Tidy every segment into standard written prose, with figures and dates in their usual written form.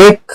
1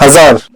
1000।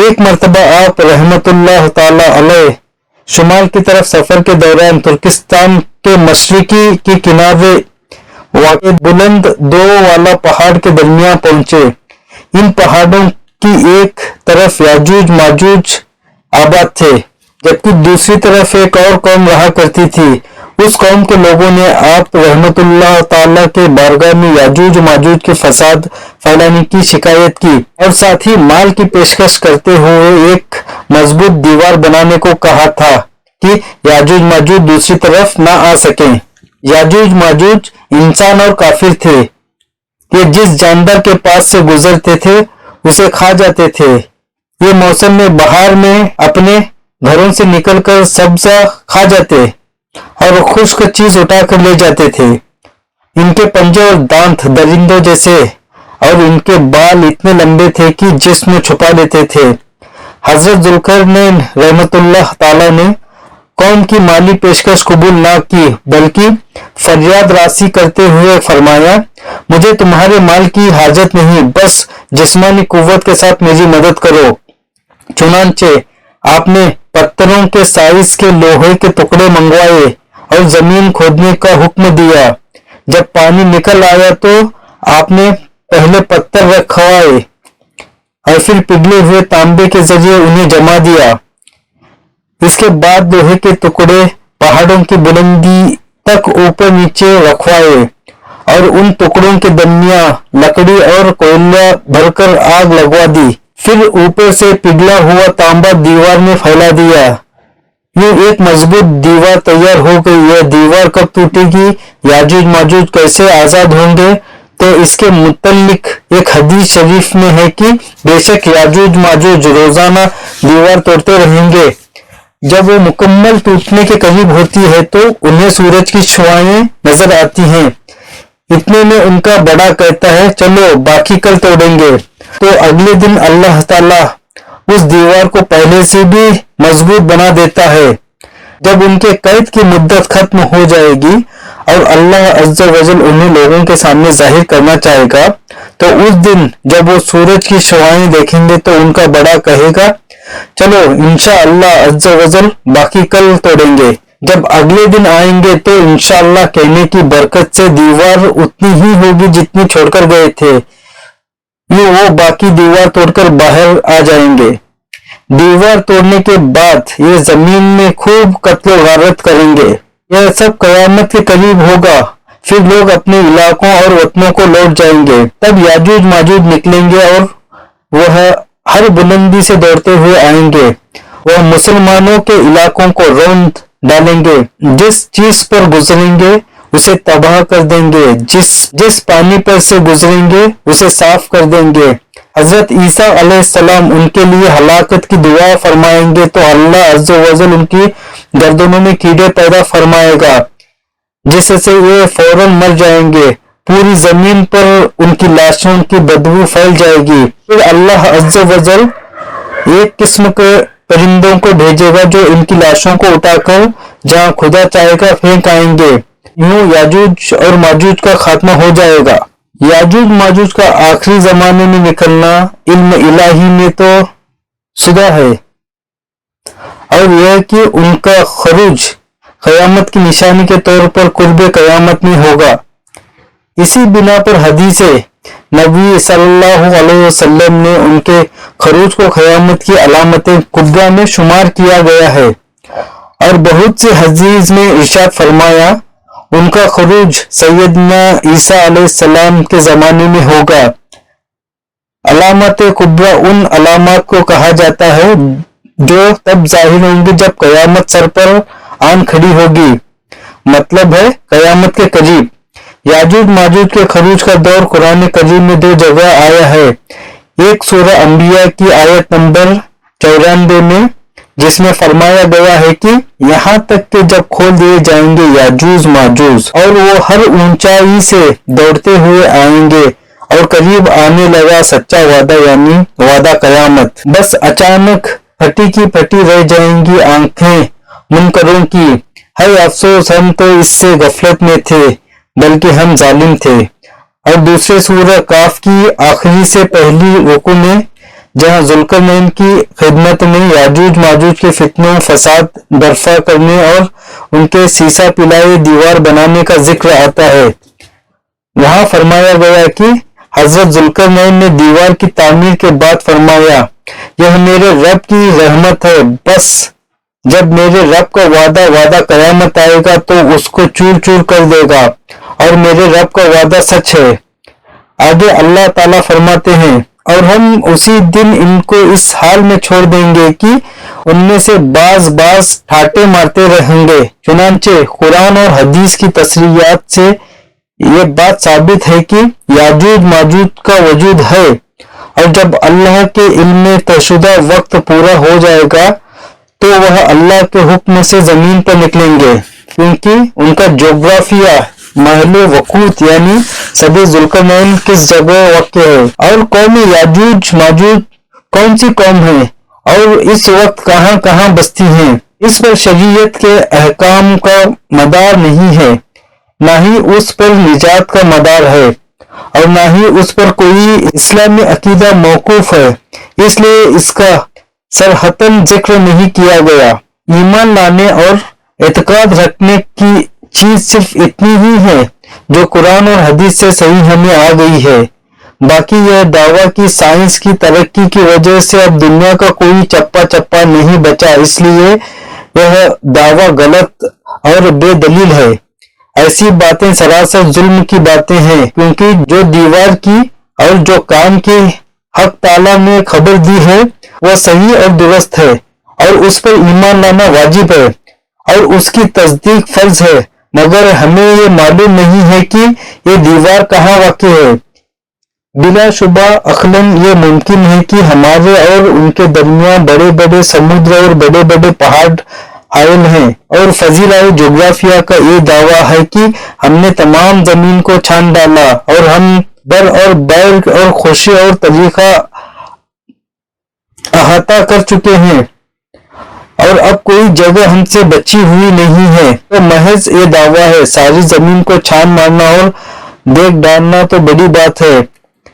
ایک مرتبہ آپ رحمت اللہ تعالی علیہ شمال کی طرف سفر کے دوران ترکستان کے مشرقی کے کنارے واقع بلند دو والا پہاڑ کے درمیان پہنچے۔ ان پہاڑوں کی ایک طرف یاجوج ماجوج آباد تھے، جبکہ دوسری طرف ایک اور قوم رہا کرتی تھی۔ اس قوم کے لوگوں نے آپ رحمت اللہ تعالیٰ کے بارگاہ میں یاجوج ماجوج کے فساد پھیلانے کی شکایت کی اور ساتھ ہی مال کی پیشکش کرتے ہوئے ایک مضبوط دیوار بنانے کو کہا تھا کہ یاجوج ماجوج دوسری طرف نہ آ سکیں۔ یاجوج ماجوج انسان اور کافر تھے، یہ جس جاندار کے پاس سے گزرتے تھے اسے کھا جاتے تھے۔ یہ موسم میں بہار میں اپنے گھروں سے نکل کر سبزہ کھا جاتے اور خشک چیز اٹھا کر لے جاتے تھے۔ ان کے پنجے اور دانت درندوں جیسے اور ان کے بال اتنے لمبے تھے کہ جسم چھپا لیتے تھے۔ حضرت ذوالقرنین رحمت اللہ تعالی نے قوم کی مالی پیشکش قبول نہ کی بلکہ فریاد راسی کرتے ہوئے فرمایا، مجھے تمہارے مال کی حاجت نہیں، بس جسمانی قوت کے ساتھ میری مدد کرو۔ چنانچہ آپ نے پتھروں کے سائز کے لوہے کے ٹکڑے منگوائے اور زمین کھودنے کا حکم دیا۔ جب پانی نکل آیا تو آپ نے پہلے پتھر رکھوائے اور پھر پگھلے ہوئے تانبے کے ذریعے انہیں جما دیا۔ اس کے بعد لوہے کے ٹکڑے پہاڑوں کی بلندی تک اوپر نیچے رکھوائے اور ان ٹکڑوں کے درمیان لکڑی اور کوئلہ بھر کر آگ لگوا دی۔ پھر اوپر سے پگھلا ہوا تانبا دیوار میں پھیلا دیا۔ یہ ایک مضبوط دیوار تیار ہو گئی۔ یہ دیوار کب ٹوٹے گی، یاجوج ماجوج کیسے آزاد ہوں گے؟ تو اس کے متعلق ایک حدیث شریف میں ہے کہ بے شک یاجوج ماجوج روزانہ دیوار توڑتے رہیں گے۔ جب وہ مکمل ٹوٹنے کے قریب ہوتی ہے تو انہیں سورج کی شعاعیں نظر آتی ہیں۔ اتنے میں ان کا بڑا کہتا ہے، چلو باقی کل توڑیں گے۔ تو اگلے دن اللہ تعالیٰ اس دیوار کو پہلے سے بھی مضبوط بنا دیتا ہے۔ جب ان کے قید کی مدت ختم ہو جائے گی اور اللہ عز و جل انہیں لوگوں کے سامنے ظاہر کرنا چاہے گا تو اس دن جب وہ سورج کی شعاعیں دیکھیں گے تو ان کا بڑا کہے گا، چلو انشاءاللہ عز و جل باقی کل توڑیں گے۔ جب اگلے دن آئیں گے تو انشاءاللہ کہنے کی برکت سے دیوار اتنی ہی ہوگی جتنی چھوڑ کر گئے تھے۔ یہ وہ باقی دیوار توڑ کر باہر آ جائیں گے۔ دیوار توڑنے کے بعد یہ زمین میں خوب قتل و غارت کریں گے۔ یہ سب قیامت کے قریب ہوگا۔ پھر لوگ اپنے علاقوں اور وطنوں کو لوٹ جائیں گے۔ تب یاجوج ماجوج نکلیں گے اور وہ ہر بلندی سے دوڑتے ہوئے آئیں گے۔ وہ مسلمانوں کے علاقوں کو روند ڈالیں گے، جس چیز پر گزریں گے اسے تباہ کر دیں گے، جس پانی پر سے گزریں گے اسے صاف کر دیں گے۔ حضرت عیسیٰ علیہ السلام ان کے لیے ہلاکت کی دعا فرمائیں گے تو اللہ عز و جل ان کی گردنوں میں کیڑے پیدا فرمائے گا جس سے یہ فوراً مر جائیں گے۔ پوری زمین پر ان کی لاشوں کی بدبو پھیل جائے گی۔ پھر اللہ عز و جل ایک قسم کے پرندوں کو بھیجے گا جو ان کی لاشوں کو اٹھا کر جہاں خدا چاہے گا پھینک آئیں گے۔ یوں یاجوج اور ماجوج کا خاتمہ ہو جائے گا۔ یاجوج ماجوج کا آخری زمانے میں نکلنا علم الہی میں تو شدہ ہے، اور یہ کہ ان کا خروج قیامت کی نشانی کے طور پر قرب قیامت میں ہوگا۔ اسی بنا پر حدیث نبی صلی اللہ علیہ وسلم نے ان کے خروج کو قیامت کی علامت کبریٰ میں شمار کیا گیا ہے، اور بہت سے حدیث میں ارشاد فرمایا ان کا خروج سیدنا عیسیٰ علیہ السلام کے زمانے میں ہوگا۔ علامت کبریٰ ان علامات کو کہا جاتا ہے جو تب ظاہر ہوں گی جب قیامت سر پر آن کھڑی ہوگی، مطلب ہے قیامت کے قریب۔ یاجوج ماجوج کے خروج کا دور قرآن کریم میں 2 جگہ آیا ہے۔ ایک سورہ انبیاء کی آیت نمبر 94 میں، جس میں فرمایا گیا ہے کہ یہاں تک کہ جب کھول دیے جائیں گے یاجوج ماجوج اور وہ ہر اونچائی سے دوڑتے ہوئے آئیں گے اور قریب آنے لگا سچا وعدہ یعنی وعدہ قیامت، بس اچانک پھٹی کی پھٹی رہ جائیں گی آنکھیں منکروں کی، ہے افسوس ہم تو اس سے غفلت میں تھے بلکہ ہم ظالم تھے۔ اور دوسرے سورہ کاف کی آخری سے پہلی رکوع میں جہاں ذوالقرنین کی خدمت میں یاجوج ماجوج کے فتنوں فساد برپا کرنے اور ان کے سیسا پلائے دیوار بنانے کا ذکر آتا ہے۔ وہاں فرمایا گیا کہ حضرت ذوالقرنین نے دیوار کی تعمیر کے بعد فرمایا، یہ میرے رب کی رحمت ہے، بس جب میرے رب کا وعدہ قیامت آئے گا تو اس کو چور چور کر دے گا، اور میرے رب کا وعدہ سچ ہے۔ آگے اللہ تعالیٰ فرماتے ہیں، اور ہم اسی دن ان کو اس حال میں چھوڑ دیں گے کہ ان میں سے بعض ٹھاٹے مارتے رہیں گے۔ چنانچہ قرآن اور حدیث کی تصریحات سے یہ بات ثابت ہے کہ یاجوج ماجوج کا وجود ہے، اور جب اللہ کے علم میں طے شدہ وقت پورا ہو جائے گا تو وہ اللہ کے حکم سے زمین پر نکلیں گے، کیونکہ ان کا جغرافیہ محل وقوع یعنی صدی ذوالقرنین کس جگہ واقع ہے، اور قوم یاجوج ماجوج کون سی قوم ہے، اور اس وقت کہاں کہاں بستی ہیں، اس پر شریعت کے احکام کا مدار نہیں ہے، نہ ہی اس پر نجات کا مدار ہے، اور نہ ہی اس پر کوئی اسلامی عقیدہ موقوف ہے، اس لیے اس کا صراحتاً ذکر نہیں کیا گیا۔ ایمان لانے اور اعتقاد رکھنے کی چیز صرف اتنی ہی ہے جو قرآن اور حدیث سے صحیح ہمیں آ گئی ہے، باقی یہ دعویٰ کہ سائنس کی ترقی کی وجہ سے اب دنیا کا کوئی چپا نہیں بچا، اس لیے یہ دعویٰ غلط اور بے دلیل ہے۔ ایسی باتیں سراسر ظلم کی باتیں ہیں، کیونکہ جو دیوار کی اور جو کام کی حق تعالیٰ نے خبر دی ہے وہ صحیح اور درست ہے، اور اس پر ایمان لانا واجب ہے اور اس کی تصدیق فرض ہے، مگر ہمیں یہ معلوم نہیں ہے کہ یہ دیوار کہاں واقع ہے۔ بلا شبہ عقلاً یہ ممکن ہے کہ ہمارے اور ان کے درمیان بڑے بڑے سمندر اور بڑے بڑے پہاڑ حائل ہیں، اور فضیلۂ جغرافیہ کا یہ دعویٰ ہے کہ ہم نے تمام زمین کو چھان ڈالا، اور ہم بر اور بیر اور خوشی اور طریقہ احاطہ کر چکے ہیں، اور اب کوئی جگہ ہم سے بچی ہوئی نہیں ہے۔ تو محض یہ دعویٰ ہے، ساری زمین کو چھان مارنا اور دیکھ ڈالنا تو بڑی بات ہے،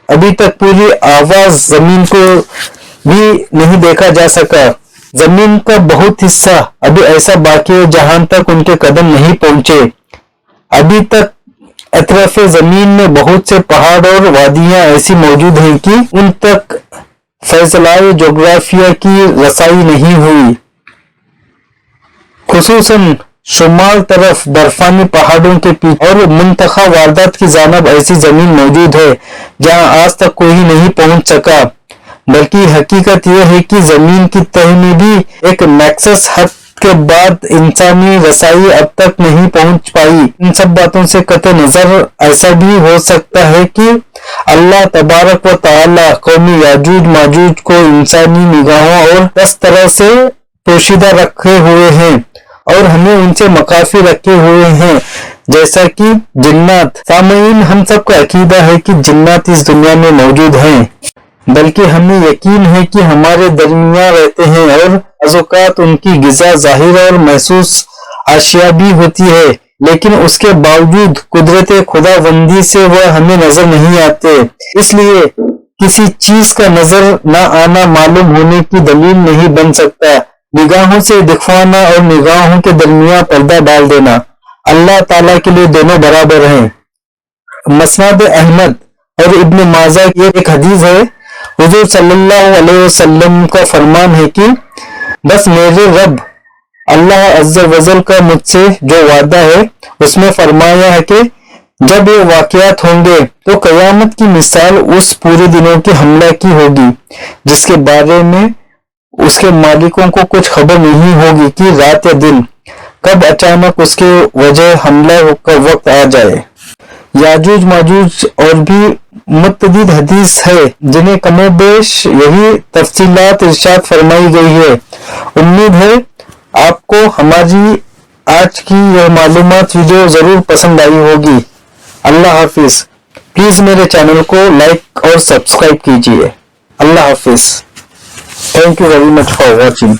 ابھی تک پوری آواز زمین کو بھی نہیں دیکھا جا سکا۔ زمین کا بہت حصہ ابھی ایسا باقی ہے جہاں تک ان کے قدم نہیں پہنچے۔ ابھی تک اطراف زمین میں بہت سے پہاڑ اور وادیاں ایسی موجود ہیں کہ ان تک فضلائے جغرافیہ کی رسائی نہیں ہوئی، خصوصاً شمال طرف برفانی پہاڑوں کے پیچھے اور منتخب واردات کی جانب ایسی زمین موجود ہے جہاں آج تک کوئی نہیں پہنچ سکا، بلکہ حقیقت یہ ہے کہ زمین کی تہ میں بھی ایک مخصوص حد کے بعد انسانی رسائی اب تک نہیں پہنچ پائی۔ ان سب باتوں سے قطع نظر ایسا بھی ہو سکتا ہے کہ اللہ تبارک و تعالی قوم یاجوج ماجوج کو انسانی نگاہوں اور دس طرح سے پوشیدہ رکھے ہوئے ہیں، اور ہمیں ان سے مخافی رکھے ہوئے ہیں جیسا کہ جنات۔ سامعین، ہم سب کا عقیدہ ہے کہ جنات اس دنیا میں موجود ہیں، بلکہ ہمیں یقین ہے کہ ہمارے درمیان رہتے ہیں، اور بعض اوقات ان کی غذا ظاہر اور محسوس اشیاء بھی ہوتی ہے، لیکن اس کے باوجود قدرت خداوندی سے وہ ہمیں نظر نہیں آتے، اس لیے کسی چیز کا نظر نہ آنا معلوم ہونے کی دلیل نہیں بن سکتا۔ نگاہوں سے دکھوانا اور نگاہوں کے درمیان پردہ ڈال دینا اللہ تعالیٰ کے لیے دونوں برابر ہیں۔ مسند احمد اور ابن ماجہ کی ایک حدیث ہے، حضور صلی اللہ علیہ وسلم کا فرمان ہے کہ بس میرے رب اللہ عز و جل کا مجھ سے جو وعدہ ہے اس میں فرمایا ہے کہ جب یہ واقعات ہوں گے تو قیامت کی مثال اس پورے دنوں کے حملہ کی ہوگی جس کے بارے میں اس کے مالکوں کو کچھ خبر نہیں ہوگی کہ رات یا دن کب اچانک اس کے وجہ حملہ کا وقت آ جائے۔ یاجوج ماجوج اور بھی متعدد حدیث ہے جنہیں کم و بیش یہی تفصیلات ارشاد فرمائی گئی ہے۔ امید ہے آپ کو ہماری آج کی یہ معلومات ویڈیو ضرور پسند آئی ہوگی۔ اللہ حافظ۔ پلیز میرے چینل کو لائک اور سبسکرائب کیجیے۔ اللہ حافظ۔ Thank you very much for watching.